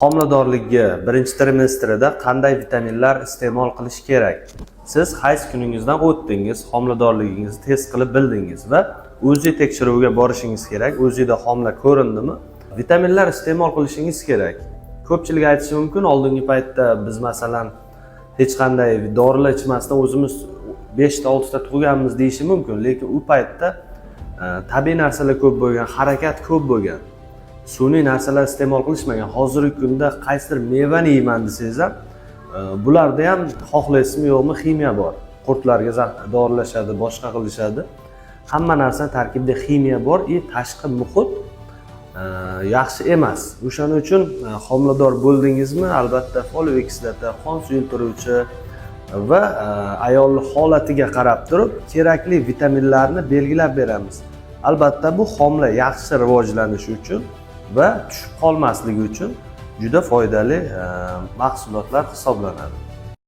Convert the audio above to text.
Homiladorlikka birinchi trimestrida qanday vitaminlar iste'mol qilish kerak? Siz hayz kuningizdan o'tdingiz, homiladorligingizni test qilib bildingiz va o'zi tekshiruvga borishingiz kerak. O'zida homila ko'rindimi? Vitaminlar iste'mol qilishingiz kerak. Ko'pchilik aytishi mumkin, oldingi paytda biz masalan hech qanday dorilar ichmasdan o'zimiz 5 ta 6 ta tug'ganmiz deyishi mumkin, lekin u paytda tabiiy narsalar ko'p bo'lgan, harakat ko'p bo'lgan. Sun'iy narsalar iste'mol qilishmagan. Hozirgi kunda qaysidir mevani yeyman desangiz ham, bularda ham xohlaysizmi yo'qmi ximiya bor. Qurtlarga dorilashadi, boshqa qilishadi. Hamma narsa tarkibida ximiya bor, tashqi muhit yaxshi emas. O'shaning uchun homilador bo'ldingizmi, albatta foliy kislota, qon suyultiruvchi va ayolning holatiga qarab turib kerakli vitaminlarni belgilab beramiz. Albatta bu homila yaxshi rivojlanishi uchun va tushib qolmasligi uchun juda foydali mahsulotlar hisoblanadi.